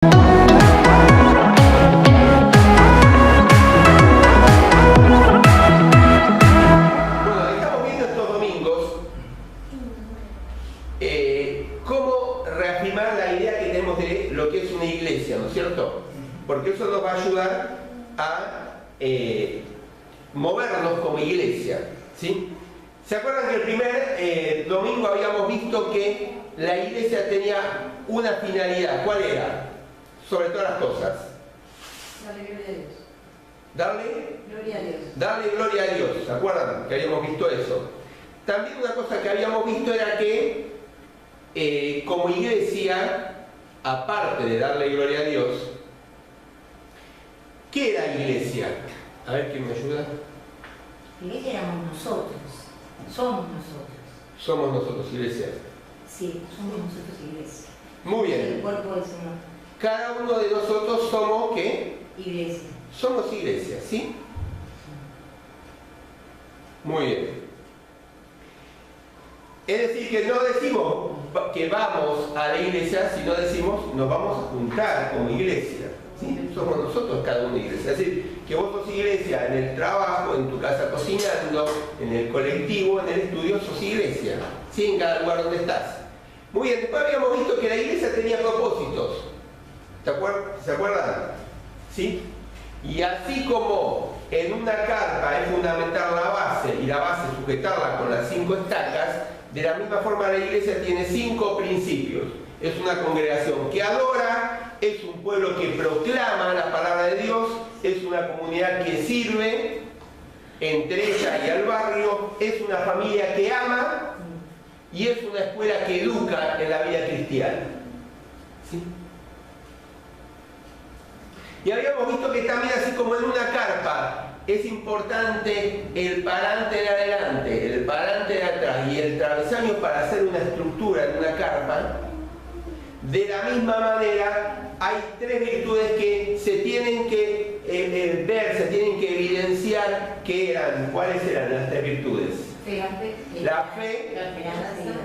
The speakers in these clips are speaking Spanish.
estamos viendo estos domingos cómo reafirmar la idea que tenemos de lo que es una iglesia, ¿no es cierto? Porque eso nos va a ayudar a movernos como iglesia, ¿sí? ¿Se acuerdan que el primer domingo habíamos visto que la iglesia tenía una finalidad? ¿Cuál era? Sobre todas las cosas. Darle gloria a Dios. Darle Gloria a Dios. Darle gloria a Dios. ¿Se acuerdan que habíamos visto eso? También una cosa que habíamos visto era que como iglesia, aparte de darle gloria a Dios, ¿qué era iglesia? A ver, ¿quién me ayuda? Iglesia éramos nosotros. Somos nosotros. Somos nosotros, iglesia. Sí, somos nosotros iglesia. Muy bien. El cuerpo del Señor. Cada uno de nosotros somos, ¿qué? Iglesia. Somos iglesia, ¿sí? Muy bien. Es decir, que no decimos que vamos a la iglesia, sino decimos nos vamos a juntar como iglesia. ¿Sí? Somos nosotros cada uno iglesia. Es decir, que vos sos iglesia en el trabajo, en tu casa cocinando, en el colectivo, en el estudio, sos iglesia. ¿Sí? En cada lugar donde estás. Muy bien, después habíamos visto que la iglesia tenía propósitos. ¿Se acuerdan? ¿Sí? Y así como en una carpa es fundamental la base y la base sujetarla con las 5 estacas, de la misma forma la iglesia tiene 5 principios. Es una congregación que adora, es un pueblo que proclama la palabra de Dios, es una comunidad que sirve entre ella y al barrio, es una familia que ama y es una escuela que educa en la vida cristiana. ¿Sí? Y habíamos visto que también, así como en una carpa, es importante el parante de adelante, el parante de atrás y el travesaño para hacer una estructura en una carpa. De la misma manera, hay 3 virtudes que se tienen que ver, se tienen que evidenciar. ¿Qué eran? ¿Cuáles eran las 3 virtudes? La fe,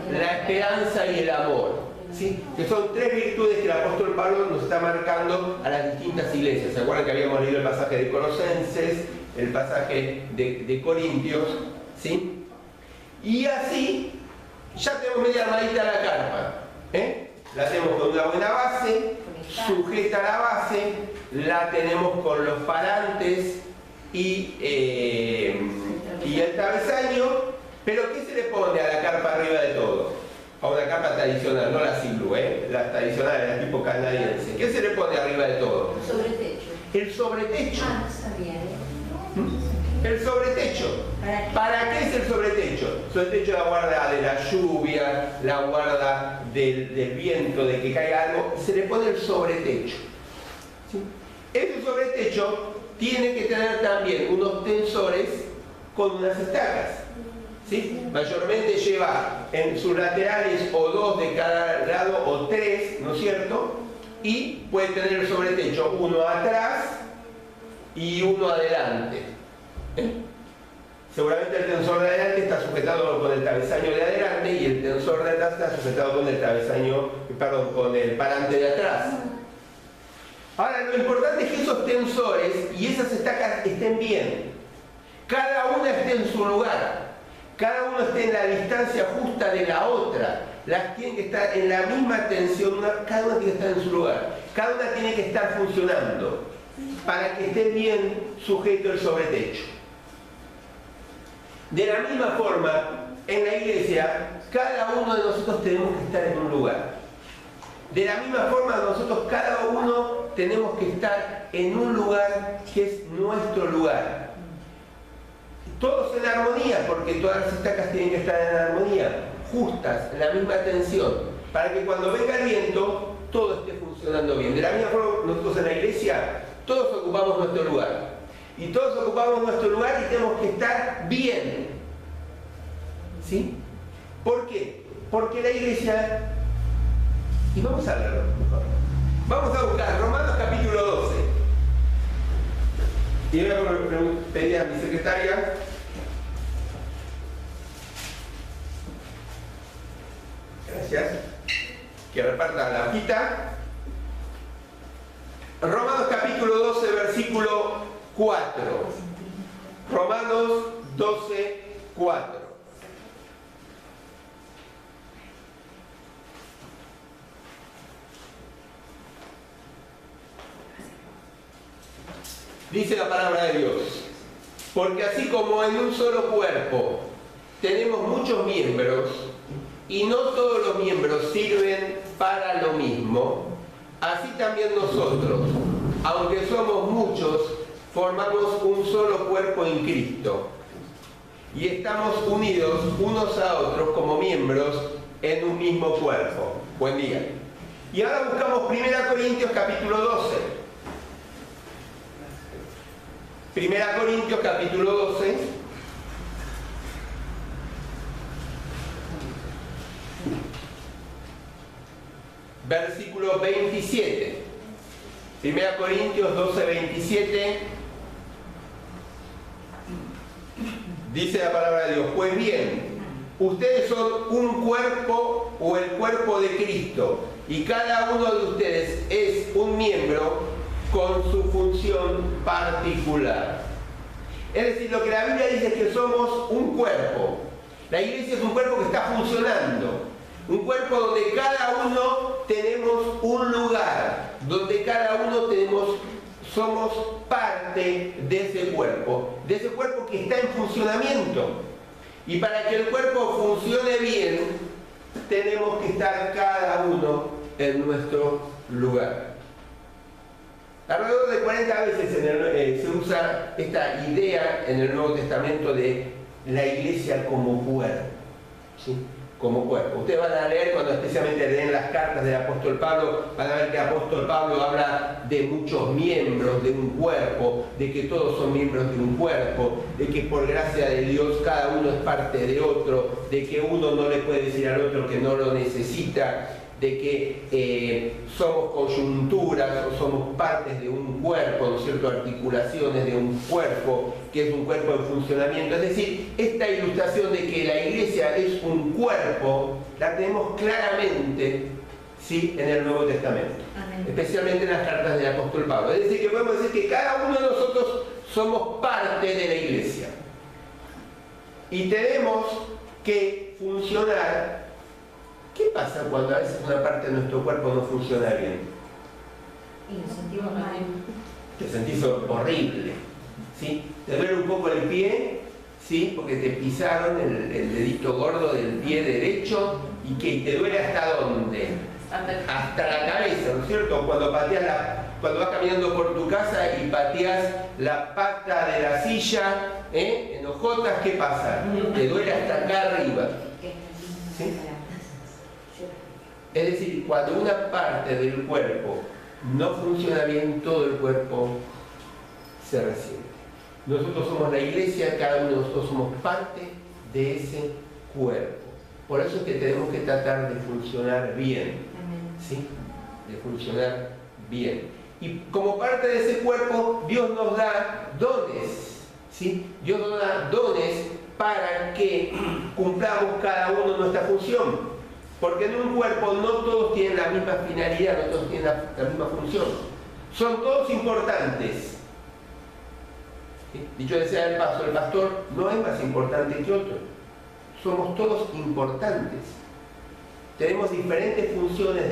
la esperanza y el amor. ¿Sí? Que son 3 virtudes que el apóstol Pablo nos está marcando a las distintas iglesias. ¿Se acuerdan que habíamos leído el pasaje de Colosenses, el pasaje de Corintios? ¿Sí? Y así ya tenemos media armadita la carpa. La tenemos con una buena base, sujeta a la base, la tenemos con los parantes y el travesaño. Pero ¿qué se le pone a la carpa arriba de todo? A una carpa tradicional, no la Silú, la tradicional, la tipo canadiense. ¿Qué se le pone arriba de todo? El sobretecho. El sobretecho. Ah, no sabía, El sobretecho. ¿Para qué es el sobretecho? El sobretecho la guarda de la lluvia, la guarda del viento, de que caiga algo. Se le pone el sobretecho. ¿Sí? Este sobretecho tiene que tener también unos tensores con unas estacas. ¿Sí? Mayormente lleva en sus laterales o 2 de cada lado o 3, ¿no es cierto? Y puede tener el sobretecho uno atrás y uno adelante. Seguramente el tensor de adelante está sujetado con el travesaño de adelante y el tensor de atrás está sujetado con el con el parante de atrás. Ahora, lo importante es que esos tensores y esas estacas estén bien. Cada una esté en su lugar. Cada uno esté en la distancia justa de la otra. Las tienen que estar en la misma tensión, cada una tiene que estar en su lugar. Cada una tiene que estar funcionando para que esté bien sujeto el sobretecho. De la misma forma, en la iglesia, cada uno de nosotros tenemos que estar en un lugar. De la misma forma, nosotros cada uno tenemos que estar en un lugar que es nuestro lugar. Todos en armonía, porque todas las estacas tienen que estar en armonía, justas, en la misma tensión, para que cuando venga el viento, todo esté funcionando bien. De la misma forma, nosotros en la iglesia, todos ocupamos nuestro lugar. Y todos ocupamos nuestro lugar y tenemos que estar bien. ¿Sí? ¿Por qué? Porque la iglesia... Y vamos a verlo mejor. Vamos a buscar Romanos capítulo 12. Y voy a pedir a mi secretaria gracias que reparta la hojita. 4. Romanos 12, 4. Dice la palabra de Dios: porque así como en un solo cuerpo tenemos muchos miembros y no todos los miembros sirven para lo mismo, así también nosotros, aunque somos muchos, formamos un solo cuerpo en Cristo y estamos unidos unos a otros como miembros en un mismo cuerpo. Buen día. Y ahora buscamos 1 Corintios capítulo 12. 1 Corintios capítulo 12. Versículo 27. 1 Corintios 12, 27. Dice la palabra de Dios: pues bien, ustedes son un cuerpo o el cuerpo de Cristo, y cada uno de ustedes es un miembro con su función particular. Es decir, lo que la Biblia dice es que somos un cuerpo. La iglesia es un cuerpo que está funcionando. Un cuerpo donde cada uno tenemos un lugar, donde cada uno somos parte de ese cuerpo que está en funcionamiento. Y para que el cuerpo funcione bien, tenemos que estar cada uno en nuestro lugar. Alrededor de 40 veces se usa esta idea en el Nuevo Testamento de la iglesia como cuerpo, ¿sí? Como cuerpo. Ustedes van a leer, cuando especialmente leen las cartas del apóstol Pablo, van a ver que el apóstol Pablo habla de muchos miembros de un cuerpo, de que todos son miembros de un cuerpo, de que por gracia de Dios cada uno es parte de otro, de que uno no le puede decir al otro que no lo necesita, de que somos coyunturas o somos partes de un cuerpo, ¿no es cierto?, articulaciones de un cuerpo, que es un cuerpo en funcionamiento. Es decir, esta ilustración de que la iglesia es un cuerpo, la tenemos claramente, ¿sí?, en el Nuevo Testamento. Amén. Especialmente en las cartas del apóstol Pablo. Es decir, que podemos decir que cada uno de nosotros somos parte de la iglesia. Y tenemos que funcionar. ¿Qué pasa cuando a veces una parte de nuestro cuerpo no funciona bien? Y nos sentimos mal. Te sentís horrible, ¿sí? Te duele un poco el pie, ¿sí? Porque te pisaron el dedito gordo del pie derecho y que te duele ¿hasta dónde? Hasta la cabeza, ¿no es cierto? Cuando vas caminando por tu casa y pateas la pata de la silla, en hojotas, ¿qué pasa? Te duele hasta acá arriba, ¿sí? Es decir, cuando una parte del cuerpo no funciona bien, todo el cuerpo se resiente. Nosotros somos la iglesia, cada uno de nosotros somos parte de ese cuerpo. Por eso es que tenemos que tratar de funcionar bien, ¿sí? De funcionar bien. Y como parte de ese cuerpo, Dios nos da dones, ¿sí? Dios nos da dones para que cumplamos cada uno nuestra función. Porque en un cuerpo no todos tienen la misma finalidad, no todos tienen la misma función. Son todos importantes. ¿Sí? Dicho sea de paso, el pastor no es más importante que otro. Somos todos importantes. Tenemos diferentes funciones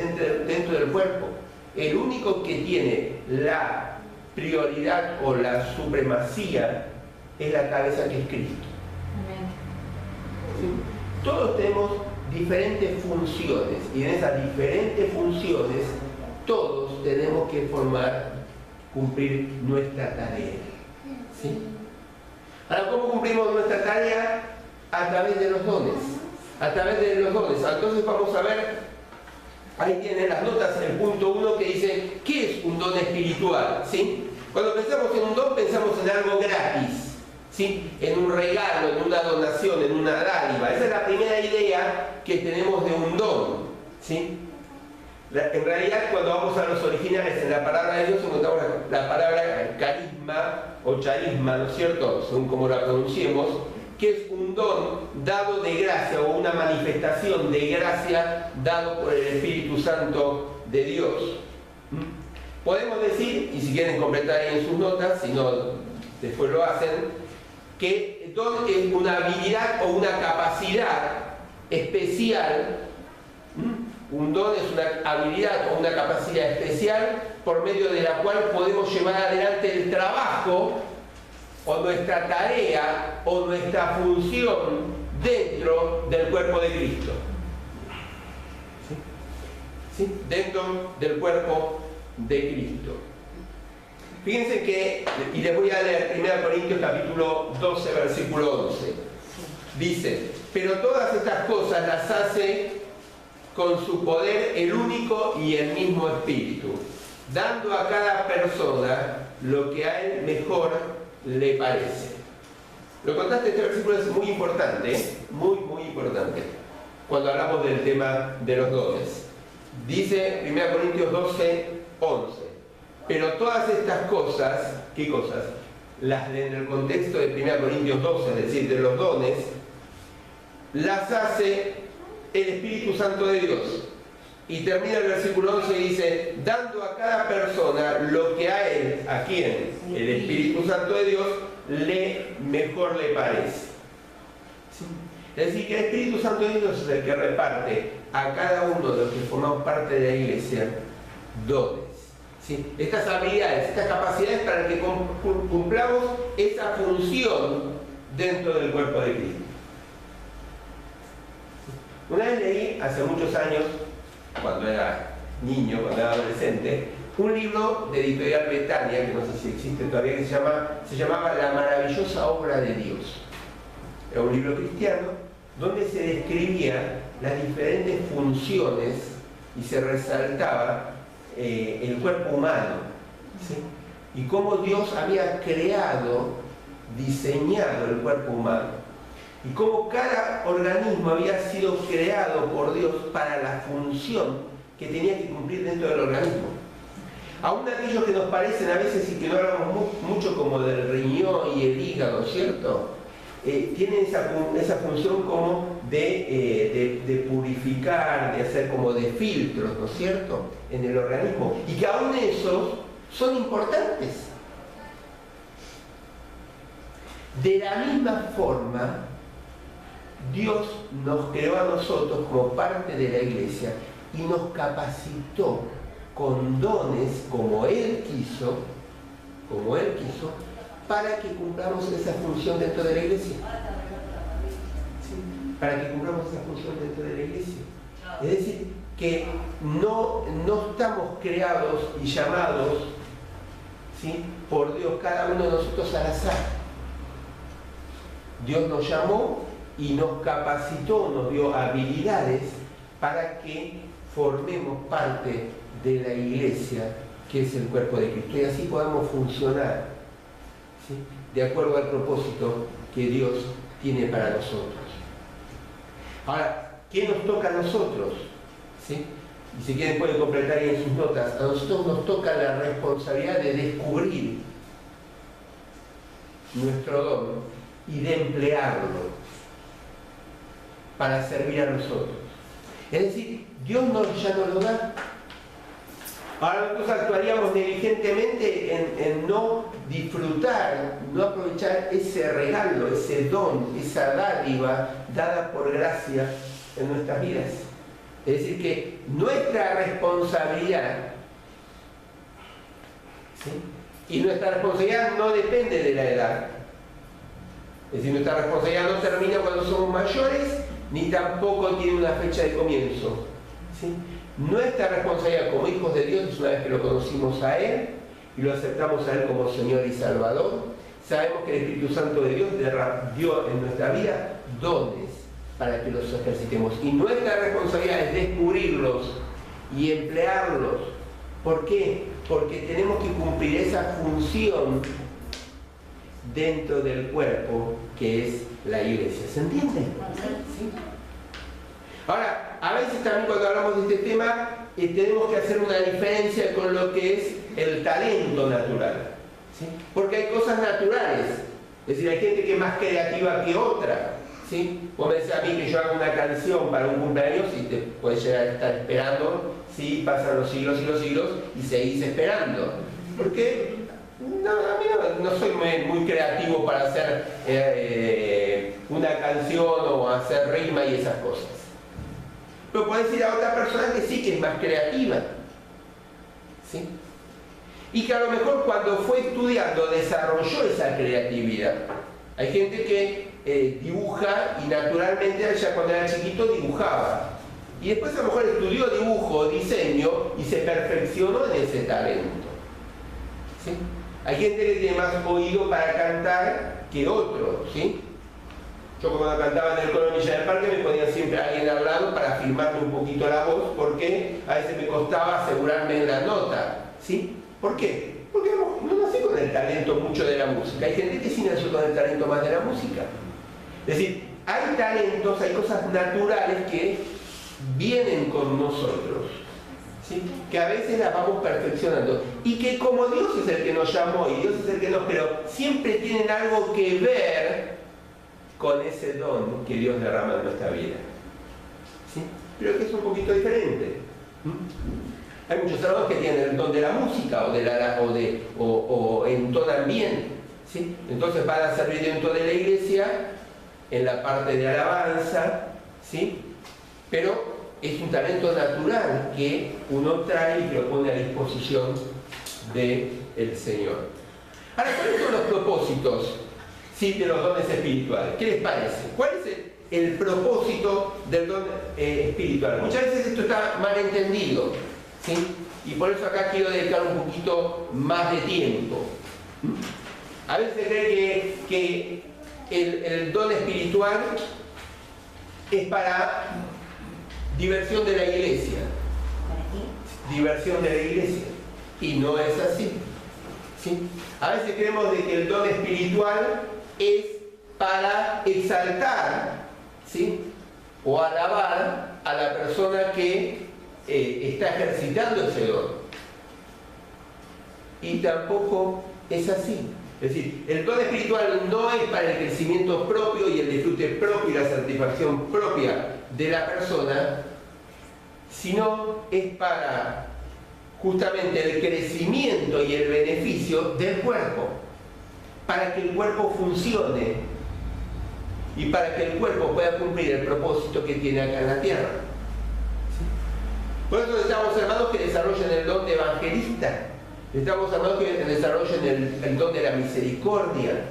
dentro del cuerpo. El único que tiene la prioridad o la supremacía es la cabeza, que es Cristo. ¿Sí? Todos tenemos diferentes funciones, y en esas diferentes funciones todos tenemos que cumplir nuestra tarea, ¿sí? Ahora, ¿cómo cumplimos nuestra tarea? A través de los dones, Entonces vamos a ver, ahí tienen las notas, el punto 1 que dice, ¿qué es un don espiritual? ¿Sí? Cuando pensamos en un don, pensamos en algo gratis, ¿sí? En un regalo, en una donación, en una dádiva. Esa es la primera idea que tenemos de un don, ¿sí? En realidad, cuando vamos a los originales en la palabra de Dios, encontramos la palabra carisma o charisma, ¿no es cierto?, según como la pronunciemos, que es un don dado de gracia o una manifestación de gracia dado por el Espíritu Santo de Dios. Podemos decir, y si quieren completar ahí en sus notas, si no después lo hacen, que don es una habilidad o una capacidad especial. Un don es una habilidad o una capacidad especial por medio de la cual podemos llevar adelante el trabajo o nuestra tarea o nuestra función dentro del cuerpo de Cristo. ¿Sí? ¿Sí? Dentro del cuerpo de Cristo. Fíjense que, y les voy a leer 1 Corintios capítulo 12, versículo 11. Dice, pero todas estas cosas las hace con su poder el único y el mismo Espíritu, dando a cada persona lo que a él mejor le parece. Lo contaste, este versículo es muy importante, muy importante, cuando hablamos del tema de los dones. Dice 1 Corintios 12, 11, pero todas estas cosas, ¿qué cosas? Las en el contexto de 1 Corintios 12, es decir, de los dones, las hace el Espíritu Santo de Dios. Y termina el versículo 11 y dice, dando a cada persona lo que a él, ¿a quién? El Espíritu Santo de Dios, mejor le parece. ¿Sí? Es decir, que el Espíritu Santo de Dios es el que reparte a cada uno de los que formamos parte de la iglesia dones. ¿Sí? Estas habilidades, estas capacidades para que cumplamos esa función dentro del cuerpo de Cristo. Una vez leí, hace muchos años, cuando era niño, cuando era adolescente, un libro de Editorial Betania, que no sé si existe todavía, que se llamaba La maravillosa obra de Dios. Era un libro cristiano donde se describía las diferentes funciones y se resaltaba el cuerpo humano, ¿sí? Y cómo Dios había creado, diseñado el cuerpo humano. Y cómo cada organismo había sido creado por Dios para la función que tenía que cumplir dentro del organismo. Aún aquellos que nos parecen a veces y que no hablamos mucho como del riñón y el hígado, ¿cierto? Tienen esa función como de purificar, de hacer como de filtros, ¿no es cierto?, en el organismo. Y que aún esos son importantes. De la misma forma, Dios nos creó a nosotros como parte de la iglesia y nos capacitó con dones como Él quiso, para que cumplamos esa función dentro de la iglesia. ¿Sí? Para que cumplamos esa función dentro de la iglesia. Es decir, que no estamos creados y llamados, ¿sí?, por Dios, cada uno de nosotros al azar. Dios nos llamó y nos capacitó, nos dio habilidades para que formemos parte de la iglesia, que es el cuerpo de Cristo, y así podamos funcionar, ¿sí?, de acuerdo al propósito que Dios tiene para nosotros. Ahora, ¿qué nos toca a nosotros? ¿Sí? Y si quieren pueden completar ahí en sus notas. A nosotros nos toca la responsabilidad de descubrir nuestro don y de emplearlo para servir a nosotros. Es decir, Dios ya nos lo da. Ahora nosotros actuaríamos negligentemente en no disfrutar, no aprovechar ese regalo, ese don, esa dádiva dada por gracia en nuestras vidas. Es decir, que nuestra responsabilidad, ¿sí?, y nuestra responsabilidad no depende de la edad. Es decir, nuestra responsabilidad no termina cuando somos mayores, ni tampoco tiene una fecha de comienzo, ¿sí? Nuestra responsabilidad como hijos de Dios es una vez que lo conocimos a Él y lo aceptamos a Él como Señor y Salvador. Sabemos que el Espíritu Santo de Dios dio en nuestra vida dones para que los ejercitemos. Y nuestra responsabilidad es descubrirlos y emplearlos. ¿Por qué? Porque tenemos que cumplir esa función dentro del cuerpo que es la iglesia. ¿Se entiende? ¿Sí? Ahora, a veces también cuando hablamos de este tema tenemos que hacer una diferencia con lo que es el talento natural, ¿sí? Porque hay cosas naturales, es decir, hay gente que es más creativa que otra, ¿sí? Vos me decís a mí que yo hago una canción para un cumpleaños y te puedes llegar a estar esperando, ¿sí? Pasan los siglos y los siglos y seguís esperando. ¿Por qué? No, a mí no soy muy creativo para hacer una canción o hacer rima y esas cosas. Pero puedes ir a otra persona que sí, que es más creativa. ¿Sí? Y que a lo mejor cuando fue estudiando desarrolló esa creatividad. Hay gente que dibuja y naturalmente ya cuando era chiquito dibujaba. Y después a lo mejor estudió dibujo, diseño y se perfeccionó en ese talento. ¿Sí? Hay gente que tiene más oído para cantar que otro, ¿sí? Yo cuando cantaba en el Coro Villa del Parque me ponía siempre alguien al lado para afirmarme un poquito la voz, porque a veces me costaba asegurarme en la nota, ¿sí? ¿Por qué? Porque no nací con el talento mucho de la música. Hay gente que sí nació con el talento más de la música. Es decir, hay talentos, hay cosas naturales que vienen con nosotros, ¿sí? Que a veces las vamos perfeccionando y que como Dios es el que nos llamó y Dios es el que nos creó, siempre tienen algo que ver con ese don que Dios derrama en nuestra vida, ¿sí? Pero que es un poquito diferente. Hay muchos hermanos que tienen el don de la música o entonan bien, ¿sí? Entonces van a servir dentro de la iglesia en la parte de alabanza, ¿sí? Pero es un talento natural que uno trae y lo pone a disposición del Señor. Ahora, ¿cuáles son los propósitos, sí, de los dones espirituales? ¿Qué les parece? ¿Cuál es el propósito del don espiritual? Muchas veces esto está mal entendido, ¿sí? Y por eso acá quiero dedicar un poquito más de tiempo. A veces se cree que el don espiritual es para diversión de la iglesia. Diversión de la iglesia. Y no es así, ¿sí? A veces creemos de que el don espiritual es para exaltar, ¿sí? O alabar a la persona que está ejercitando ese don. Y tampoco es así. Es decir, el don espiritual no es para el crecimiento propio y el disfrute propio y la satisfacción propia de la persona, sino es para justamente el crecimiento y el beneficio del cuerpo, para que el cuerpo funcione y para que el cuerpo pueda cumplir el propósito que tiene acá en la tierra. ¿Sí? Por eso necesitamos hermanos que desarrollen el don de evangelista, necesitamos hermanos que desarrollen el don de la misericordia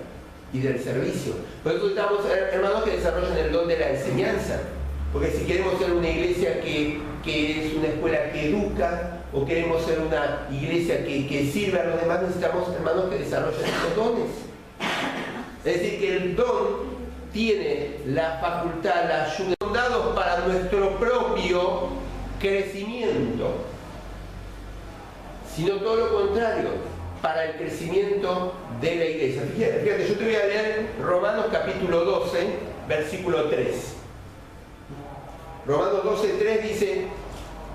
y del servicio. Por eso necesitamos hermanos que desarrollen el don de la enseñanza, porque si queremos ser una iglesia que es una escuela que educa, o queremos ser una iglesia que sirve a los demás, necesitamos hermanos que desarrollen esos dones. Es decir, que el don tiene la facultad, la ayuda, son dados para nuestro propio crecimiento, sino todo lo contrario, para el crecimiento de la iglesia. Fíjate, yo te voy a leer Romanos capítulo 12, versículo 3. Romanos 12, 3 dice: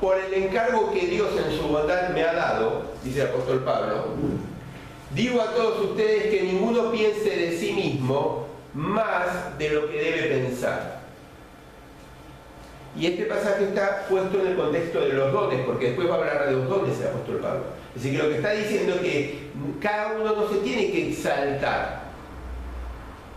por el encargo que Dios en su bondad me ha dado, dice el apóstol Pablo, digo a todos ustedes que ninguno piense de sí mismo más de lo que debe pensar. Y este pasaje está puesto en el contexto de los dones, porque después va a hablar de los dones el apóstol Pablo. Es decir, que lo que está diciendo es que cada uno no se tiene que exaltar,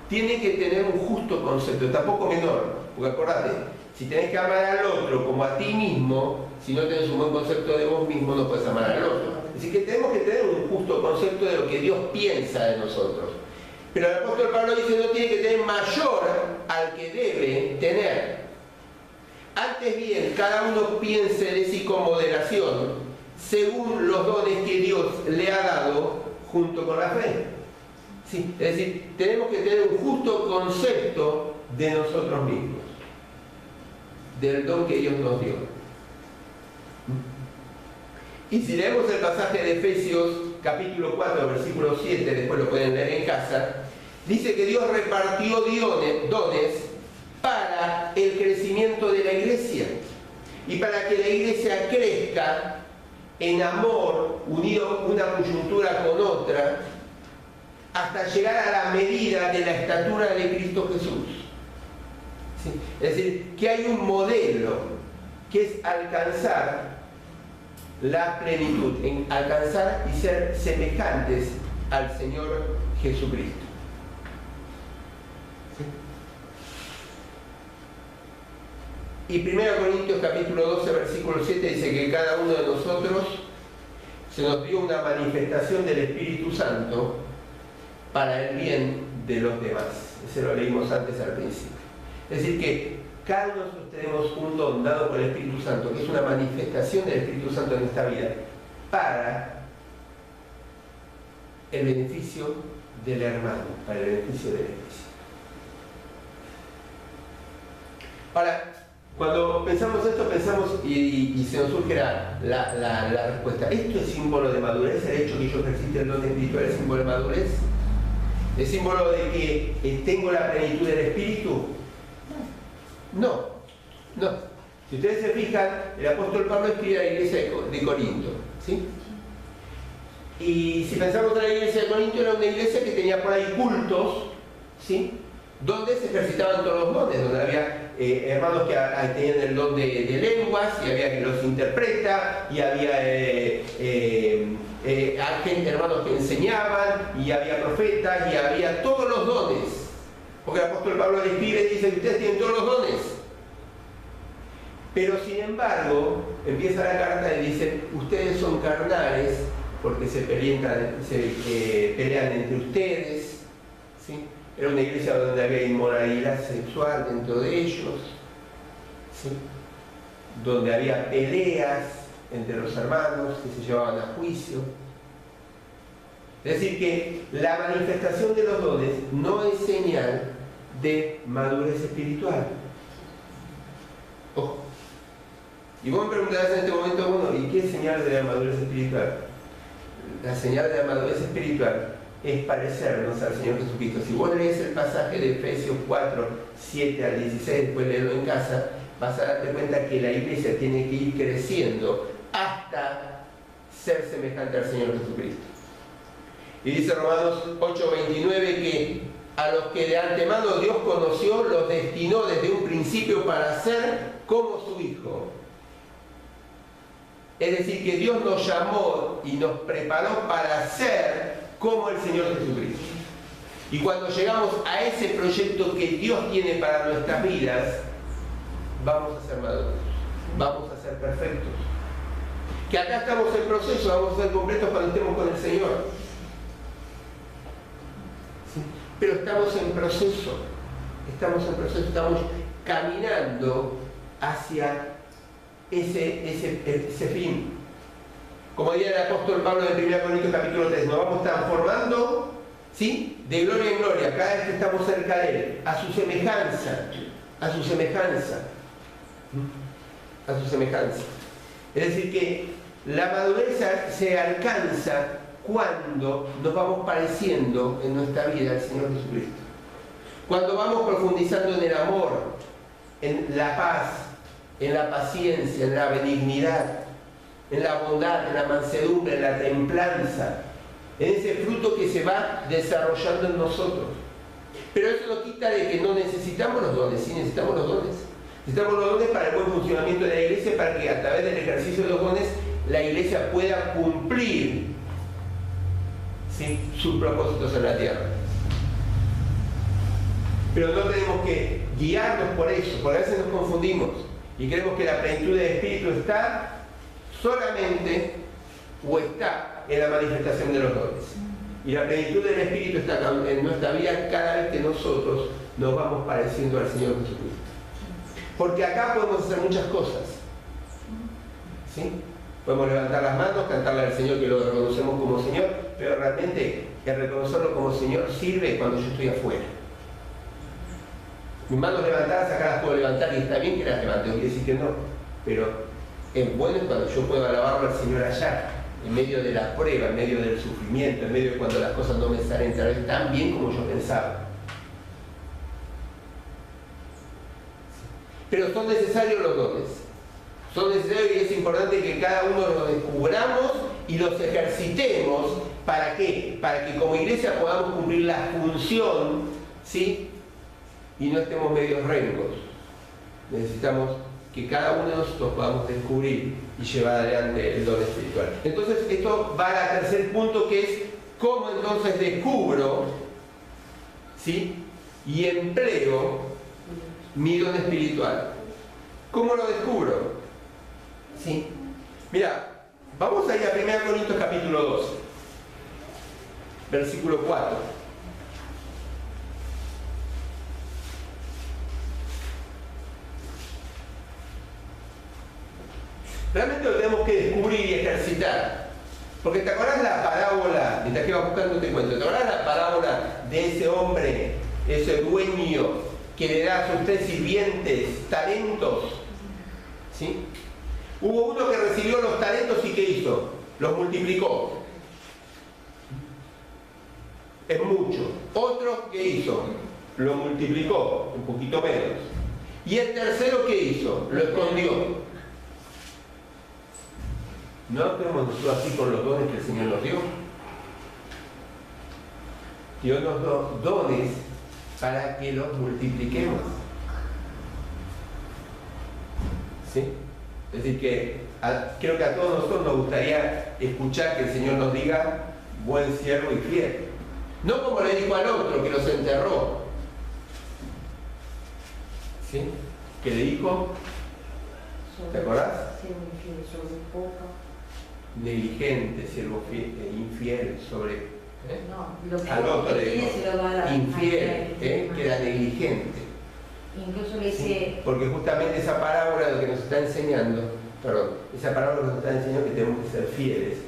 tiene que tener un justo concepto, tampoco menor, porque acordate, si tenés que amar al otro como a ti mismo, si no tenés un buen concepto de vos mismo, no puedes amar al otro. Así que tenemos que tener un justo concepto de lo que Dios piensa de nosotros. Pero el apóstol Pablo dice: no tiene que tener mayor al que debe tener. Antes bien, cada uno piense de sí con moderación, según los dones que Dios le ha dado junto con la fe. Sí, es decir, tenemos que tener un justo concepto de nosotros mismos, del don que Dios nos dio. Y si leemos el pasaje de Efesios capítulo 4, versículo 7, después lo pueden leer en casa, dice que Dios repartió dones para el crecimiento de la iglesia y para que la iglesia crezca en amor, unido una coyuntura con otra, hasta llegar a la medida de la estatura de Cristo Jesús. ¿Sí? Es decir, que hay un modelo que es alcanzar la plenitud, en alcanzar y ser semejantes al Señor Jesucristo. ¿Sí? Y 1 Corintios capítulo 12, versículo 7 dice que cada uno de nosotros se nos dio una manifestación del Espíritu Santo para el bien de los demás. Ese lo leímos antes al principio. Es decir que cada uno de nosotros tenemos un don dado por el Espíritu Santo, que es una manifestación del Espíritu Santo en esta vida, para el beneficio del hermano, para el beneficio de la iglesia. Ahora, cuando pensamos esto, pensamos y se nos surge la respuesta. ¿Esto es símbolo de madurez? ¿El hecho que yo ejercite el don espiritual es símbolo de madurez? ¿Es símbolo de que tengo la plenitud del Espíritu? No, no. Si ustedes se fijan, el apóstol Pablo escribe a la iglesia de Corinto, ¿sí? Y si pensamos en la iglesia de Corinto, era una iglesia que tenía por ahí cultos, ¿sí? Donde se ejercitaban todos los dones, donde había hermanos que tenían el don de lenguas, y había quien los interpreta, y había hermanos que enseñaban, y había profetas, y había todos los dones. Porque el apóstol Pablo le escribe y dice que ustedes tienen todos los dones. Pero sin embargo, empieza la carta y dice, ustedes son carnales porque se pelean entre ustedes, ¿sí? Era una iglesia donde había inmoralidad sexual dentro de ellos, ¿sí? Donde había peleas entre los hermanos que se llevaban a juicio. Es decir que la manifestación de los dones no es señal de madurez espiritual. Ojo. Y vos me preguntarás en este momento, bueno, ¿y qué es señal de la madurez espiritual? La señal de la madurez espiritual es parecernos al Señor Jesucristo. Si vos lees el pasaje de Efesios 4, 7 al 16, después leerlo en casa, vas a darte cuenta que la iglesia tiene que ir creciendo hasta ser semejante al Señor Jesucristo. Y dice Romanos 8:29 que a los que de antemano Dios conoció, los destinó desde un principio para ser como su Hijo. Es decir, que Dios nos llamó y nos preparó para ser como el Señor Jesucristo. Y cuando llegamos a ese proyecto que Dios tiene para nuestras vidas, vamos a ser maduros, vamos a ser perfectos. Que acá estamos en proceso, vamos a ser completos cuando estemos con el Señor. ¿Sí? Pero estamos en proceso, estamos caminando hacia ese fin. Como diría el apóstol Pablo en 1 Corintios capítulo 3, nos vamos transformando, ¿sí?, de gloria en gloria, cada vez que estamos cerca de Él, a su semejanza, a su semejanza, a su semejanza. Es decir que la madurez se alcanza cuando nos vamos pareciendo en nuestra vida al Señor Jesucristo. Cuando vamos profundizando en el amor, en la paz, en la paciencia, en la benignidad, en la bondad, en la mansedumbre, en la templanza, en ese fruto que se va desarrollando en nosotros. Pero eso no quita de que no necesitamos los dones, sí necesitamos los dones. Necesitamos los dones para el buen funcionamiento de la iglesia, para que a través del ejercicio de los dones la iglesia pueda cumplir, ¿sí?, sus propósitos en la tierra. Pero no tenemos que guiarnos por eso, porque a veces nos confundimos y creemos que la plenitud del Espíritu está solamente o está en la manifestación de los dones. Y la plenitud del Espíritu está en nuestra vida cada vez que nosotros nos vamos pareciendo al Señor Jesucristo. Porque acá podemos hacer muchas cosas, ¿sí? Podemos levantar las manos, cantarle al Señor que lo reconocemos como Señor, pero realmente el reconocerlo como Señor sirve cuando yo estoy afuera. Mis manos levantadas acá las puedo levantar y está bien que las levante, no quiere decir que no, pero es bueno cuando yo puedo alabarlo al Señor allá, en medio de la prueba, en medio del sufrimiento, en medio de cuando las cosas no me salen tan bien como yo pensaba. Pero son necesarios los dones. Son necesarios y es importante que cada uno los descubramos y los ejercitemos. ¿Para qué? Para que como iglesia podamos cumplir la función, ¿sí?, y no estemos medios rencos. Necesitamos que cada uno de nosotros podamos descubrir y llevar adelante el don espiritual. Entonces esto va al tercer punto, que es cómo entonces descubro, ¿sí?, y empleo mi don espiritual. ¿Cómo lo descubro? ¿Sí? Mira, vamos a ir a 1 Corintios capítulo 12, versículo 4. Realmente lo tenemos que descubrir y ejercitar. Porque ¿te acordás la parábola? Mientras que vas buscando te cuento. ¿Te acordás la parábola de ese hombre, ese dueño que le da a sus 3 sirvientes talentos? ¿Sí? Hubo uno que recibió los talentos y ¿qué hizo? Los multiplicó. Es mucho. Otro, ¿qué hizo? Lo multiplicó, un poquito menos. Y el tercero, ¿qué hizo? Lo escondió. ¿No actuamos nosotros así con los dones que el Señor nos dio? Dios nos dio dones para que los multipliquemos. ¿Sí? Es decir, que creo que a todos nosotros nos gustaría escuchar que el Señor nos diga buen siervo y fiel. No como le dijo al otro que los enterró. ¿Sí? ¿Qué le dijo? ¿Te acordás? Negligente, siervo infiel, sobre al otro le dijo infiel, que era negligente. Incluso le dice, ¿sí? Porque justamente esa parábola lo que nos está enseñando, esa parábola nos está enseñando que tenemos que ser fieles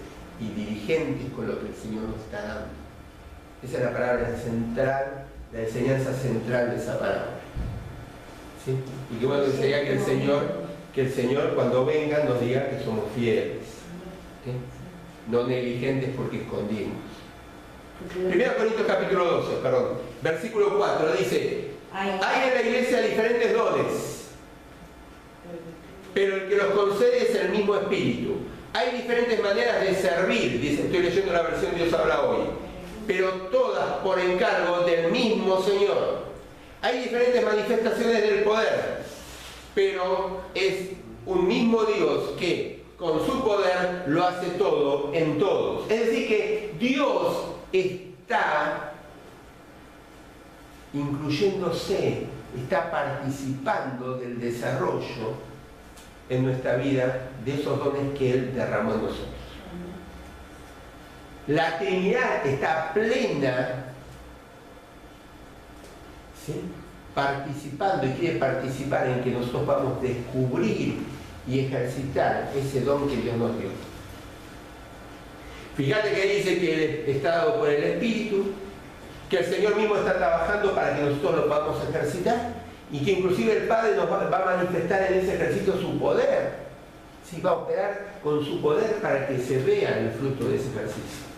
y diligentes con lo que el Señor nos está dando. Esa es la palabra central, la enseñanza central de esa parábola. ¿Sí? Y que bueno sería que el Señor cuando venga nos diga que somos fieles. ¿Sí? No negligentes porque escondimos. 1 Corintios capítulo 12, versículo 4, dice: hay en la iglesia diferentes dones, pero el que los concede es el mismo Espíritu. Hay diferentes maneras de servir, dice, estoy leyendo la versión Dios habla hoy, pero todas por encargo del mismo Señor. Hay diferentes manifestaciones del poder, pero es un mismo Dios que con su poder lo hace todo en todos. Es decir, que Dios está incluyéndose, está participando del desarrollo en nuestra vida de esos dones que Él derramó en nosotros. La Trinidad está plena, ¿sí?, participando y quiere participar en que nosotros vamos a descubrir y ejercitar ese don que Dios nos dio. Fíjate que dice que está dado por el Espíritu, que el Señor mismo está trabajando para que nosotros lo podamos ejercitar y que inclusive el Padre nos va a manifestar en ese ejercicio su poder. Sí, va a operar con su poder para que se vea el fruto de ese ejercicio.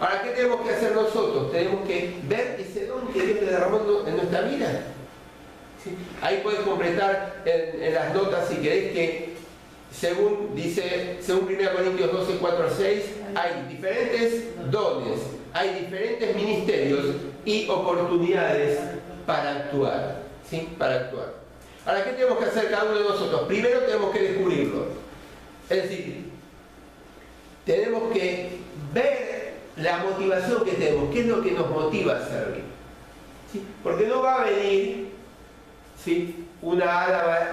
Ahora, ¿qué tenemos que hacer nosotros? Tenemos que ver ese don que Dios le derramó en nuestra vida. ¿Sí? Ahí puedes completar en las notas si querés que según 1 Corintios 12, 4 a 6, hay diferentes dones, hay diferentes ministerios y oportunidades para actuar. ¿Sí? Para actuar. Ahora, ¿qué tenemos que hacer cada uno de nosotros? Primero tenemos que descubrirlo. Es decir, tenemos que ver la motivación que tenemos, qué es lo que nos motiva a servir. ¿Sí? Porque no va a venir, ¿sí?, una hada,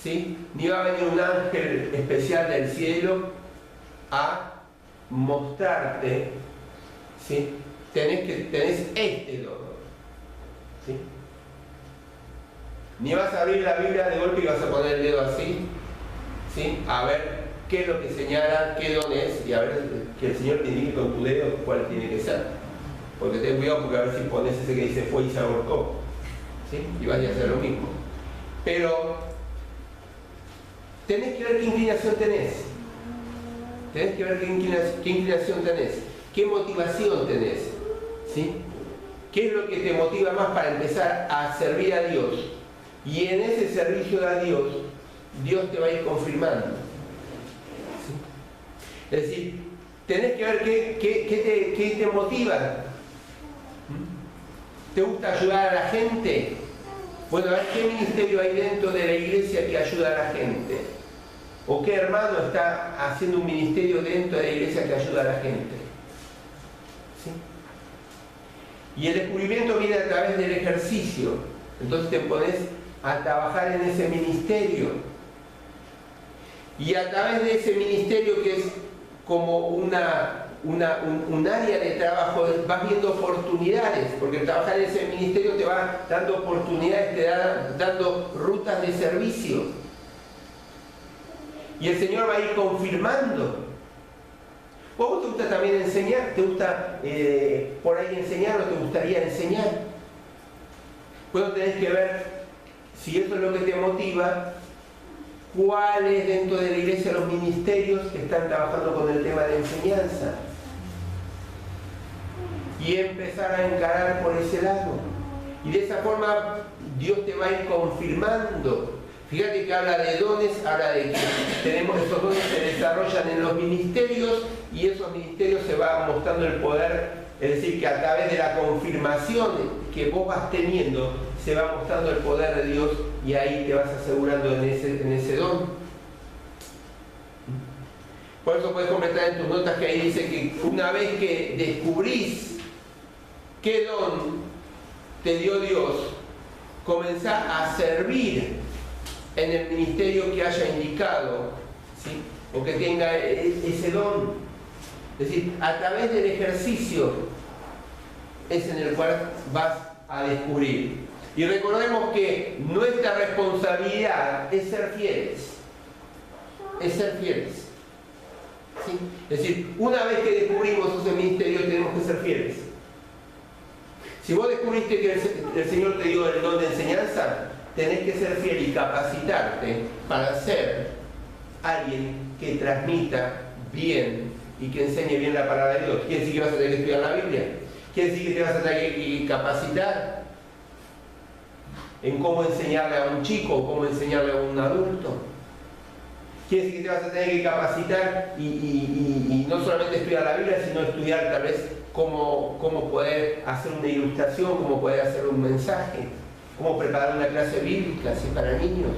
¿sí?, ni va a venir un ángel especial del cielo a mostrarte, ¿sí?, tenés este don, ¿sí? Ni vas a abrir la Biblia de golpe y vas a poner el dedo así, ¿sí?, a ver qué es lo que señala, qué don es, y a ver que el Señor te indique con tu dedo cuál tiene que ser. Porque ten cuidado, porque a ver si pones ese que dice fue y se ahorcó, ¿sí?, y vaya a hacer lo mismo. Pero tenés que ver qué inclinación tenés. Tenés que ver qué inclinación tenés, qué motivación tenés, ¿sí? ¿Qué es lo que te motiva más para empezar a servir a Dios? Y en ese servicio a Dios, Dios te va a ir confirmando. ¿Sí? Es decir, tenés que ver qué te motiva. ¿Te gusta ayudar a la gente? Bueno, a ver qué ministerio hay dentro de la iglesia que ayuda a la gente. ¿O qué hermano está haciendo un ministerio dentro de la iglesia que ayuda a la gente? ¿Sí? Y el descubrimiento viene a través del ejercicio. Entonces te pones a trabajar en ese ministerio. Y a través de ese ministerio, que es como un área de trabajo, vas viendo oportunidades, porque trabajar en ese ministerio te va dando oportunidades, te va dando rutas de servicio. Y el Señor va a ir confirmando. ¿Vos te gusta también enseñar? ¿Te gusta por ahí enseñar o te gustaría enseñar? Bueno, tenés que ver si eso es lo que te motiva, cuáles dentro de la iglesia los ministerios que están trabajando con el tema de enseñanza. Y empezar a encarar por ese lado. Y de esa forma Dios te va a ir confirmando. Fíjate que habla de dones, habla de que tenemos esos dones que se desarrollan en los ministerios y esos ministerios se va mostrando el poder, es decir, que a través de la confirmación que vos vas teniendo se va mostrando el poder de Dios y ahí te vas asegurando en ese don. Por eso puedes completar en tus notas que ahí dice que una vez que descubrís qué don te dio Dios, comenzá a servir en el ministerio que haya indicado, ¿sí? O que tenga ese don. Es decir, a través del ejercicio es en el cual vas a descubrir. Y recordemos que nuestra responsabilidad es ser fieles. Es ser fieles. ¿Sí? Es decir, una vez que descubrimos ese ministerio tenemos que ser fieles. Si vos descubriste que el Señor te dio el don de enseñanza, tenés que ser fiel y capacitarte para ser alguien que transmita bien y que enseñe bien la palabra de Dios. ¿Quiere decir que vas a tener que estudiar la Biblia? ¿Quiere decir que te vas a tener que capacitar en cómo enseñarle a un chico o cómo enseñarle a un adulto? Quiere decir que te vas a tener que capacitar y no solamente estudiar la Biblia, sino estudiar tal vez cómo poder hacer una ilustración, cómo poder hacer un mensaje, cómo preparar una clase bíblica así para niños.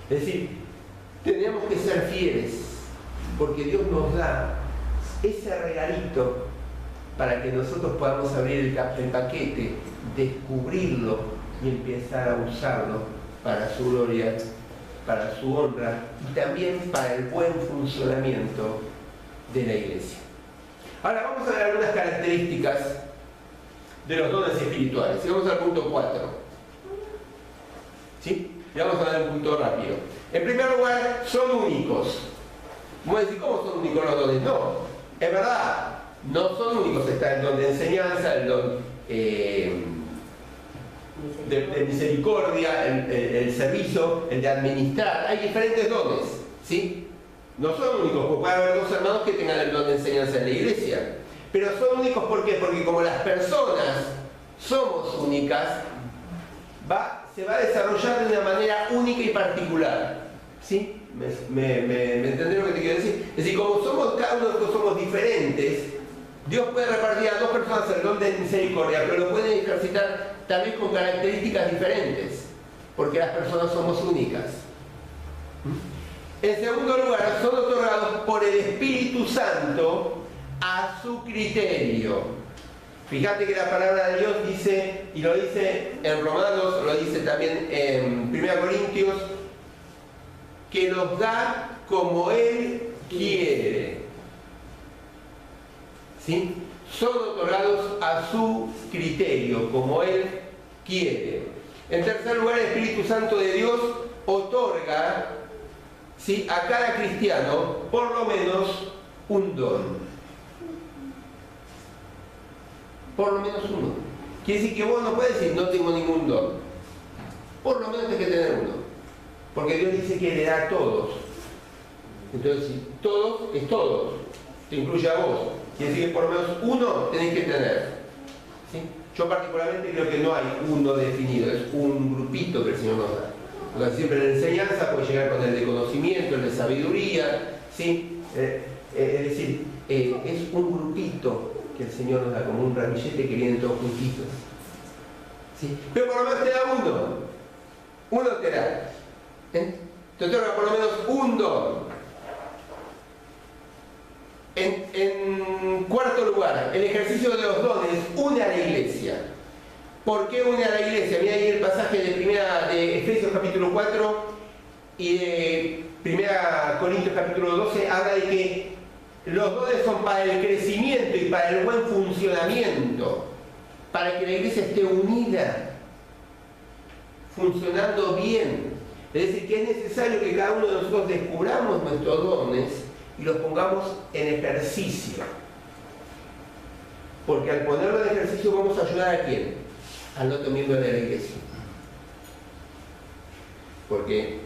Es decir, tenemos que ser fieles, porque Dios nos da ese regalito para que nosotros podamos abrir el paquete, descubrirlo y empezar a usarlo para su gloria, para su honra y también para el buen funcionamiento de la iglesia. Ahora vamos a ver algunas características de los dones espirituales. Y vamos al punto 4. ¿Sí? Y vamos a dar un punto rápido. En primer lugar, son únicos. Vamos a decir, ¿cómo son únicos los dones? No, es verdad, no son únicos. Está el don de enseñanza, el don de misericordia, el servicio, el de administrar. Hay diferentes dones, ¿sí? No son únicos, porque puede haber dos hermanos que tengan el don de enseñanza en la iglesia. Pero son únicos, ¿por qué? Porque como las personas somos únicas, se va a desarrollar de una manera única y particular. ¿Sí? ¿Me entendés lo que te quiero decir? Es decir, como cada uno de nosotros somos diferentes, Dios puede repartir a dos personas el don de misericordia, pero lo puede ejercitar tal vez con características diferentes, porque las personas somos únicas. En segundo lugar, son otorgados por el Espíritu Santo a su criterio. Fíjate que la palabra de Dios dice, y lo dice en Romanos, lo dice también en 1 Corintios, que los da como Él quiere. ¿Sí? Son otorgados a su criterio, como Él quiere. En tercer lugar, el Espíritu Santo de Dios otorga, ¿sí?, a cada cristiano por lo menos un don. Por lo menos uno. Quiere decir que vos no puedes decir no tengo ningún don. Por lo menos tenés que tener uno. Porque Dios dice que le da a todos. Entonces, si todos es todos, te incluye a vos. Quiere decir que por lo menos uno tenés que tener. ¿Sí? Yo particularmente creo que no hay uno definido, es un grupito que el Señor nos da. O sea, siempre la enseñanza puede llegar con el de conocimiento, el de sabiduría, ¿sí? Es decir, es un grupito que el Señor nos da, como un ramillete que vienen todos juntitos. ¿sí? Pero por lo menos te da uno. Uno te da. Te otorga por lo menos un don. En cuarto lugar, el ejercicio de los dones une a la iglesia. ¿Por qué une a la iglesia? Mira ahí el pasaje de Efesios capítulo 4 y de 1 Corintios capítulo 12, habla de que los dones son para el crecimiento y para el buen funcionamiento, para que la iglesia esté unida, funcionando bien. Es decir, que es necesario que cada uno de nosotros descubramos nuestros dones y los pongamos en ejercicio. Porque al ponerlo en ejercicio vamos a ayudar a quién? Al otro miembro de la iglesia. Porque,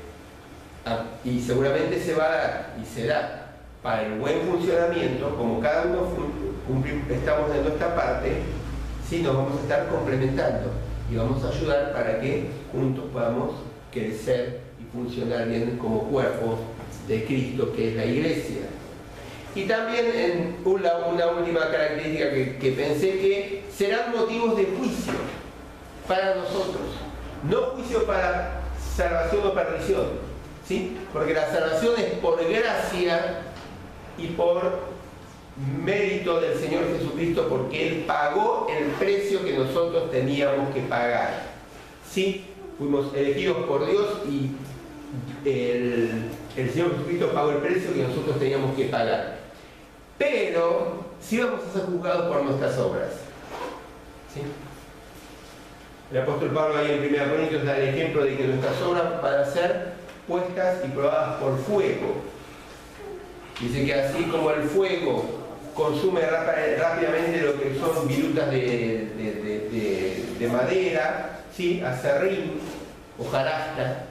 y seguramente se va a dar, y se da, para el buen funcionamiento, como cada uno estamos en nuestra parte, sí, nos vamos a estar complementando y vamos a ayudar para que juntos podamos crecer y funcionar bien como cuerpo de Cristo, que es la iglesia. Y también una última característica que pensé, que serán motivos de juicio para nosotros, no juicio para salvación o perdición, ¿sí? Porque la salvación es por gracia y por mérito del Señor Jesucristo, porque Él pagó el precio que nosotros teníamos que pagar, ¿sí? Fuimos elegidos por Dios y el Señor Jesucristo pagó el precio que nosotros teníamos que pagar. Pero sí vamos a ser juzgados por nuestras obras, ¿sí? El apóstol Pablo ahí en 1 Corintios da el ejemplo de que nuestras obras van a ser puestas y probadas por fuego. Dice que así como el fuego consume rápidamente lo que son virutas de madera, ¿sí? Aserrín, hojarasca.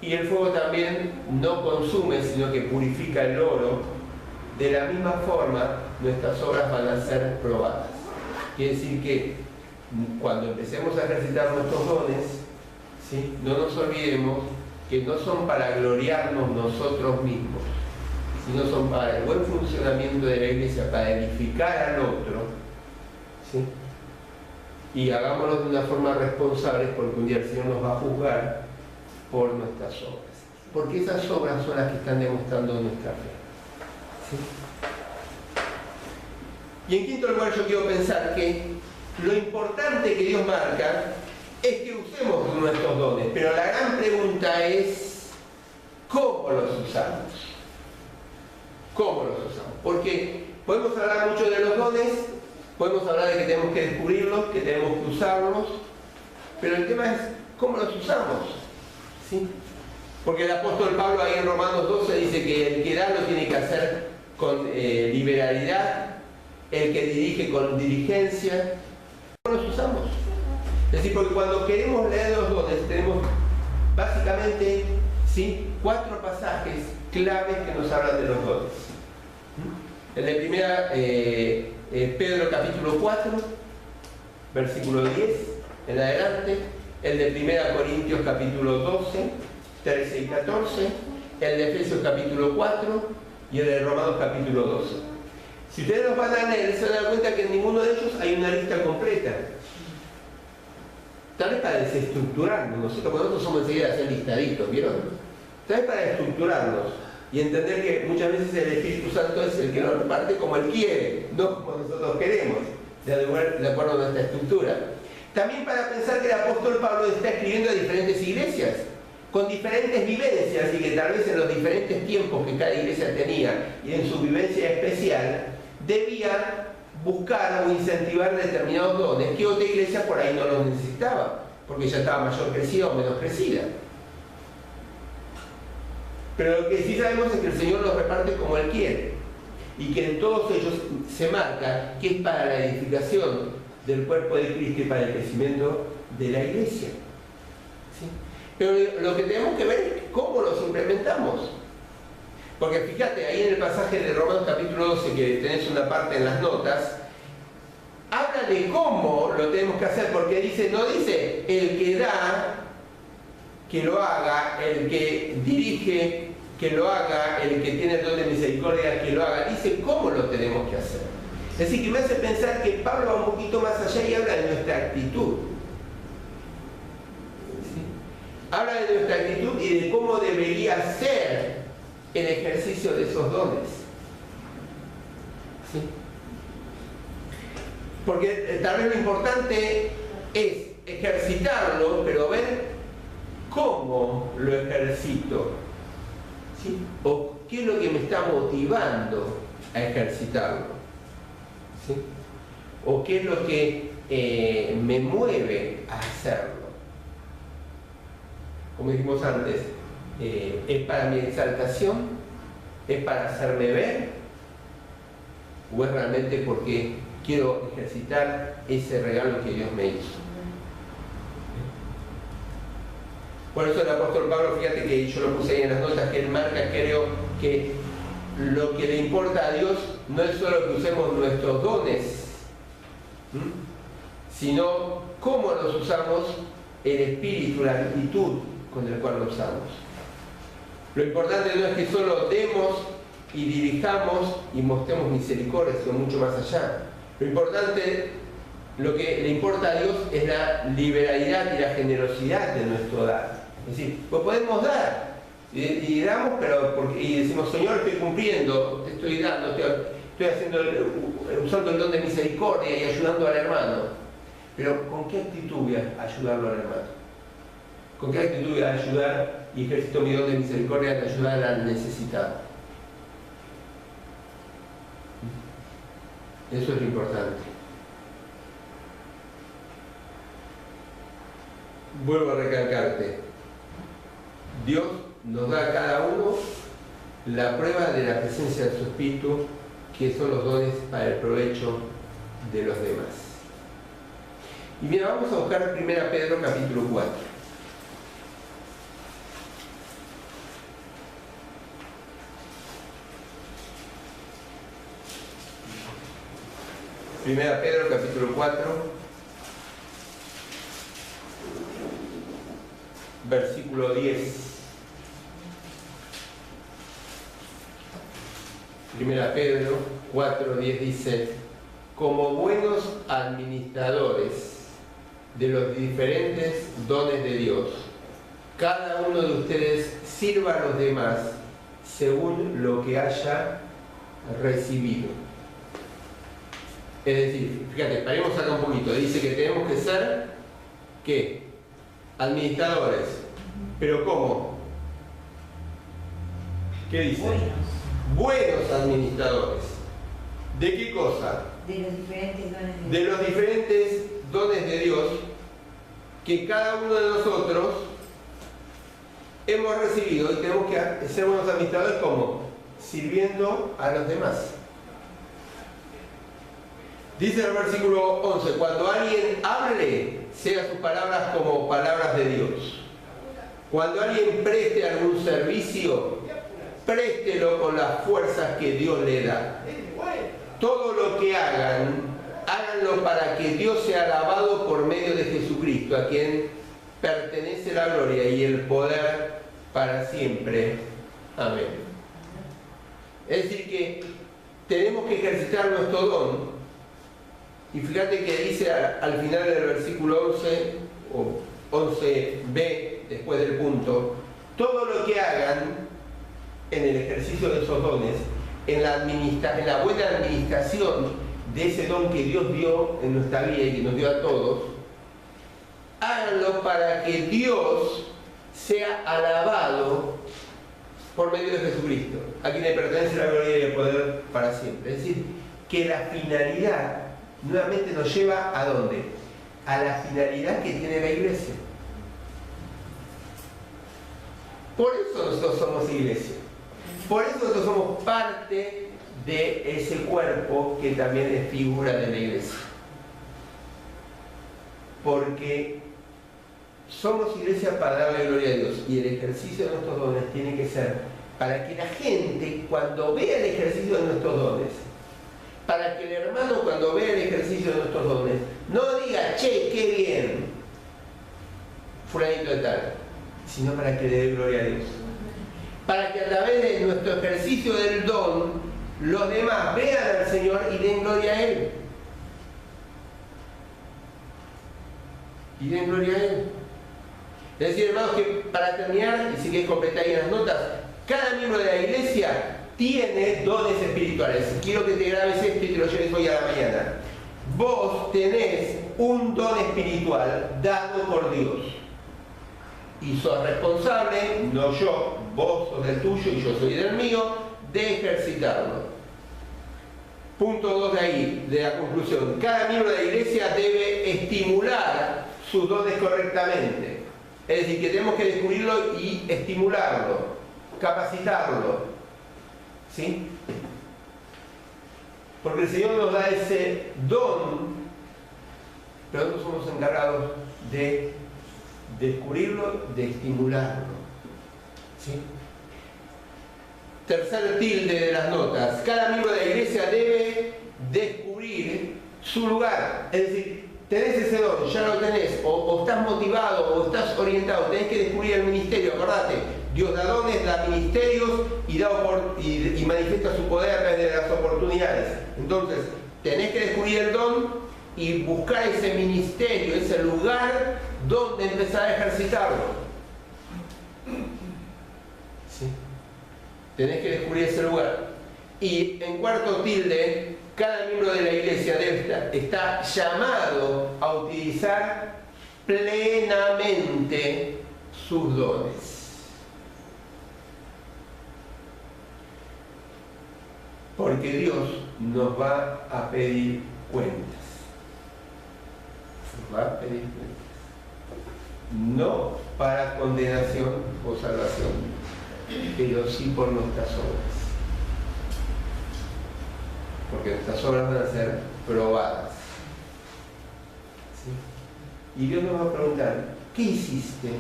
Y el fuego también no consume, sino que purifica el oro. De la misma forma, nuestras obras van a ser probadas. Quiere decir que cuando empecemos a ejercitar nuestros dones, ¿sí? No nos olvidemos que no son para gloriarnos nosotros mismos, sino son para el buen funcionamiento de la iglesia, para edificar al otro, ¿sí? Y hagámoslo de una forma responsable, porque un día el Señor nos va a juzgar por nuestras obras, porque esas obras son las que están demostrando nuestra fe, ¿sí? Y en quinto lugar, yo quiero pensar que lo importante que Dios marca es que usemos nuestros dones, pero la gran pregunta es ¿cómo los usamos? ¿Cómo los usamos? Porque podemos hablar mucho de los dones, podemos hablar de que tenemos que descubrirlos, que tenemos que usarlos, pero el tema es ¿cómo los usamos? ¿Sí? Porque el apóstol Pablo ahí en Romanos 12 dice que el que da lo tiene que hacer con liberalidad, el que dirige con diligencia. ¿Cómo los usamos? Es decir, porque cuando queremos leer los dones tenemos básicamente, ¿sí?, 4 pasajes claves que nos hablan de los dones. El de Pedro capítulo 4, versículo 10 en adelante, el de 1 Corintios capítulo 12, 13 y 14, el de Efesios capítulo 4 y el de Romanos capítulo 12. Si ustedes los van a leer, se van a dar cuenta que en ninguno de ellos hay una lista completa. Tal vez para desestructurarnos, nosotros somos enseguida de hacer listaditos, ¿vieron? Tal vez para estructurarnos y entender que muchas veces el Espíritu Santo es el que nos reparte como Él quiere, no como nosotros queremos, de acuerdo a nuestra estructura. También para pensar que el apóstol Pablo está escribiendo a diferentes iglesias, con diferentes vivencias, y que tal vez en los diferentes tiempos que cada iglesia tenía y en su vivencia especial, debía buscar o incentivar determinados dones que otra iglesia por ahí no los necesitaba, porque ya estaba mayor crecida o menos crecida. Pero lo que sí sabemos es que el Señor los reparte como Él quiere, y que en todos ellos se marca que es para la edificación del cuerpo de Cristo y para el crecimiento de la iglesia, ¿sí? Pero lo que tenemos que ver es cómo los implementamos. Porque fíjate, ahí en el pasaje de Romanos capítulo 12, que tenés una parte en las notas, habla de cómo lo tenemos que hacer, porque no dice el que da, que lo haga, el que dirige, que lo haga, el que tiene el don de misericordia, que lo haga. Dice cómo lo tenemos que hacer. Es decir, que me hace pensar que Pablo va un poquito más allá y habla de nuestra actitud. ¿Sí? Habla de nuestra actitud y de cómo debería ser el ejercicio de esos dones. ¿Sí? Porque tal vez lo importante es ejercitarlo, pero ver cómo lo ejercito. ¿Sí? O qué es lo que me está motivando a ejercitarlo. ¿Sí? O qué es lo que me mueve a hacerlo. Como dijimos antes, ¿es para mi exaltación? ¿Es para hacerme ver? ¿O es realmente porque quiero ejercitar ese regalo que Dios me hizo? Por eso el apóstol Pablo, fíjate que yo lo puse ahí en las notas, que él marca, creo que lo que le importa a Dios no es solo que usemos nuestros dones, sino cómo los usamos, el espíritu, la actitud con el cual los usamos. Lo importante no es que solo demos y dirijamos y mostremos misericordia, sino mucho más allá. Lo importante, lo que le importa a Dios es la liberalidad y la generosidad de nuestro dar. Es decir, pues podemos dar y damos, pero y decimos, Señor, estoy cumpliendo, te estoy dando, estoy haciendo, usando el don de misericordia y ayudando al hermano. Pero ¿con qué actitud voy a ayudarlo al hermano? ¿Con qué actitud voy a ayudar y ejercito mi don de misericordia de ayudar al necesitado? Eso es lo importante. Vuelvo a recalcarte. Dios nos da a cada uno la prueba de la presencia de su Espíritu, que son los dones para el provecho de los demás. Y mira, vamos a buscar 1 Pedro capítulo 4. 1 Pedro capítulo 4, versículo 10. 1 Pedro 4, 10 dice: como buenos administradores de los diferentes dones de Dios, cada uno de ustedes sirva a los demás según lo que haya recibido. Es decir, fíjate, paremos acá un poquito. Dice que tenemos que ser, ¿qué? Administradores. ¿Pero cómo? ¿Qué dice? Buenos administradores. ¿De qué cosa? De los diferentes dones de Dios. De los diferentes dones de Dios que cada uno de nosotros hemos recibido, y tenemos que ser buenos administradores como sirviendo a los demás. Dice el versículo 11: cuando alguien hable, sea sus palabras como palabras de Dios. Cuando alguien preste algún servicio, préstelo con las fuerzas que Dios le da. Todo lo que hagan, háganlo para que Dios sea alabado por medio de Jesucristo, a quien pertenece la gloria y el poder para siempre. Amén. Es decir que tenemos que ejercitar nuestro don. Y fíjate que dice al final del versículo 11, o 11b, después del punto: todo lo que hagan en el ejercicio de esos dones, en la buena administración de ese don que Dios dio en nuestra vida y que nos dio a todos, háganlo para que Dios sea alabado por medio de Jesucristo, a quien le pertenece la gloria y el poder para siempre. Es decir, que la finalidad nuevamente nos lleva ¿a dónde? A la finalidad que tiene la iglesia. Por eso nosotros somos iglesia. Por eso nosotros somos parte de ese cuerpo que también es figura de la iglesia. Porque somos iglesia para darle gloria a Dios, y el ejercicio de nuestros dones tiene que ser para que la gente, cuando vea el ejercicio de nuestros dones, para que el hermano, cuando vea el ejercicio de nuestros dones, no diga, che, qué bien, fulanito de tal, sino para que le dé gloria a Dios. Para que a través de nuestro ejercicio del don, los demás vean al Señor y den gloria a Él. Y den gloria a Él. Es decir, hermanos, que para terminar, y si quieres completar ahí en las notas, cada miembro de la iglesia tiene dones espirituales. Quiero que te grabes esto y te lo lleves hoy a la mañana. Vos tenés un don espiritual dado por Dios. Y sos responsable, no yo, vos sos del tuyo y yo soy del mío, de ejercitarlo. Punto 2 de ahí, de la conclusión. Cada miembro de la iglesia debe estimular sus dones correctamente. Es decir, que tenemos que descubrirlo y estimularlo, capacitarlo. ¿Sí? Porque el Señor nos da ese don, pero nosotros somos encargados de descubrirlo, de estimularlo. ¿Sí? Tercer tilde de las notas. Cada miembro de la iglesia debe descubrir su lugar. Es decir, tenés ese don, ya lo tenés, o estás motivado, o estás orientado, tenés que descubrir el ministerio. Acordate, Dios da dones, da ministerios y manifiesta su poder a través de las oportunidades. Entonces, tenés que descubrir el don y buscar ese ministerio, ese lugar donde empezar a ejercitarlo. ¿Sí? Tenés que descubrir ese lugar. Y en cuarto tilde, cada miembro de la iglesia está llamado a utilizar plenamente sus dones. Porque Dios nos va a pedir cuentas. Nos va a pedir cuentas. No para condenación o salvación, pero sí por nuestras obras. Porque nuestras obras van a ser probadas. ¿Sí? Y Dios nos va a preguntar, ¿qué hiciste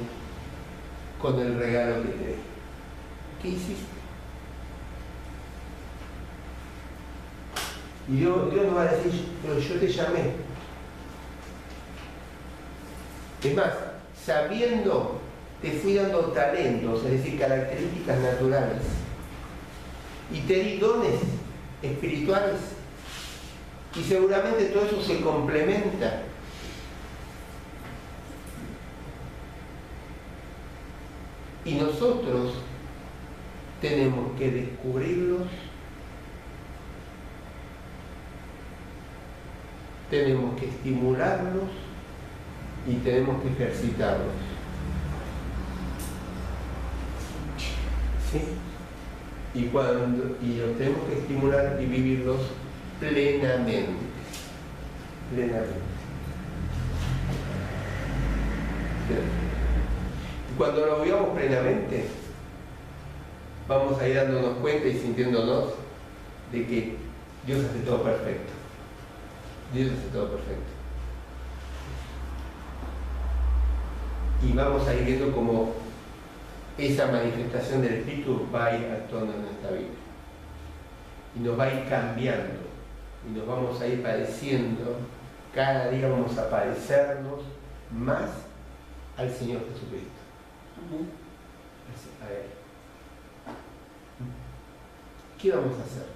con el regalo que te di? ¿Qué hiciste? Y Dios nos va a decir, pero yo te llamé. Es más, sabiendo, te fui dando talentos, es decir, características naturales. Y te di dones espirituales. Y seguramente todo eso se complementa. Y nosotros tenemos que descubrirlos, tenemos que estimularlos y tenemos que ejercitarlos. ¿Sí? Y los tenemos que estimular y vivirlos plenamente. Plenamente. Y cuando lo vivamos plenamente, vamos a ir dándonos cuenta y sintiéndonos de que Dios hace todo perfecto. Dios hace todo perfecto. Y vamos a ir viendo cómo esa manifestación del Espíritu va a ir actuando en nuestra vida. Y nos va a ir cambiando. Y nos vamos a ir pareciendo, cada día vamos a parecernos más al Señor Jesucristo. A ver. ¿Qué vamos a hacer?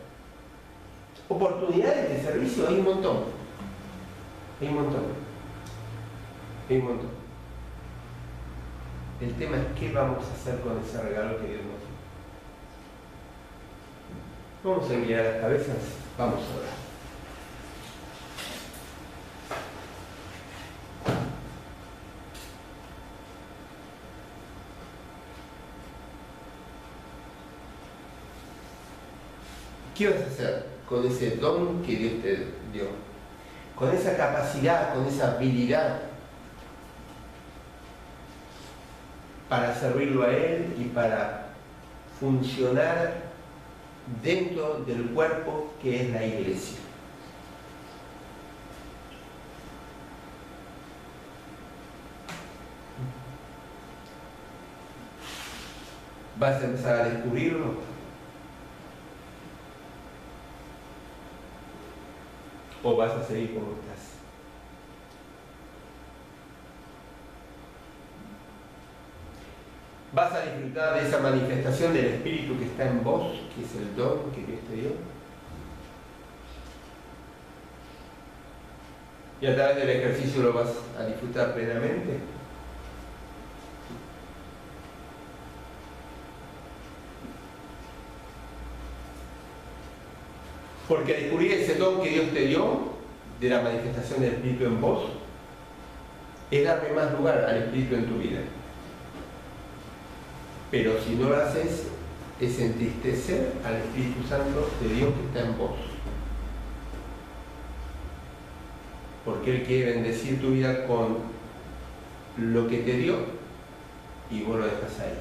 Oportunidades de servicio hay un montón. Hay un montón. Hay un montón. El tema es qué vamos a hacer con ese regalo que Dios nos dio. Vamos a mirar las cabezas, vamos a orar. ¿Qué vas a hacer con ese don que Dios te dio? Con esa capacidad, con esa habilidad para servirlo a Él y para funcionar dentro del cuerpo que es la iglesia. ¿Vas a empezar a descubrirlo? ¿O vas a seguir como estás? ¿Vas a disfrutar de esa manifestación del Espíritu que está en vos, que es el don que Dios te dio? Y a través del ejercicio lo vas a disfrutar plenamente. Porque descubrir ese don que Dios te dio, de la manifestación del Espíritu en vos, es darle más lugar al Espíritu en tu vida. Pero si no lo haces, es entristecer al Espíritu Santo de Dios que está en vos. Porque Él quiere bendecir tu vida con lo que te dio y vos lo dejas ahí.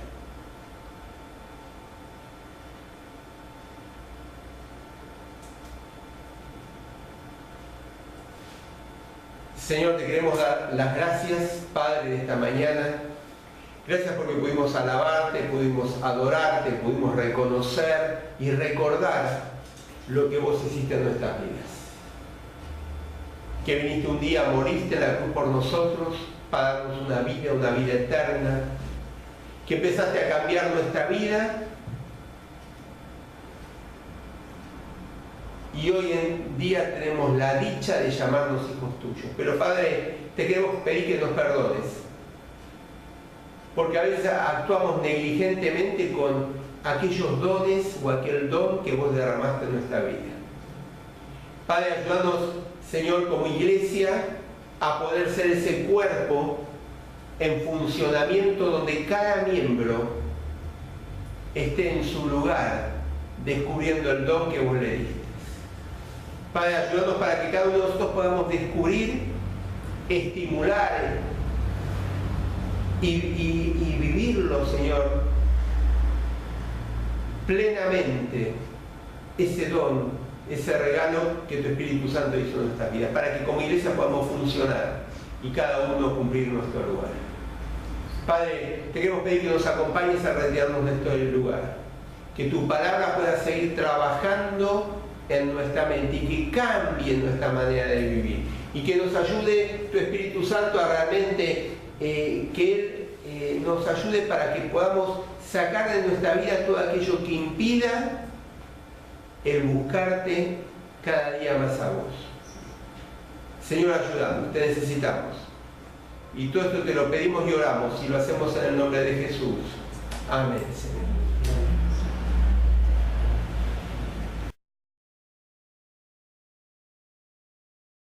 Señor, te queremos dar las gracias, Padre, de esta mañana. Gracias porque pudimos alabarte, pudimos adorarte, pudimos reconocer y recordar lo que vos hiciste en nuestras vidas. Que viniste un día, moriste en la cruz por nosotros, para darnos una vida eterna. Que empezaste a cambiar nuestra vida. Y hoy en día tenemos la dicha de llamarnos hijos tuyos. Pero Padre, te queremos pedir que nos perdones. Porque a veces actuamos negligentemente con aquellos dones o aquel don que vos derramaste en nuestra vida. Padre, ayúdanos, Señor, como iglesia, a poder ser ese cuerpo en funcionamiento donde cada miembro esté en su lugar, descubriendo el don que vos le diste. Padre, ayúdanos para que cada uno de nosotros podamos descubrir, estimular y vivirlo, Señor, plenamente, ese don, ese regalo que tu Espíritu Santo hizo en nuestras vidas, para que como iglesia podamos funcionar y cada uno cumplir nuestro lugar. Padre, te queremos pedir que nos acompañes a retirarnos de este lugar, que tu palabra pueda seguir trabajando en nuestra mente y que cambie nuestra manera de vivir y que nos ayude tu Espíritu Santo a realmente que Él nos ayude para que podamos sacar de nuestra vida todo aquello que impida el buscarte cada día más a vos. Señor, ayúdanos, te necesitamos. Y todo esto te lo pedimos y oramos y lo hacemos en el nombre de Jesús. Amén, Señor.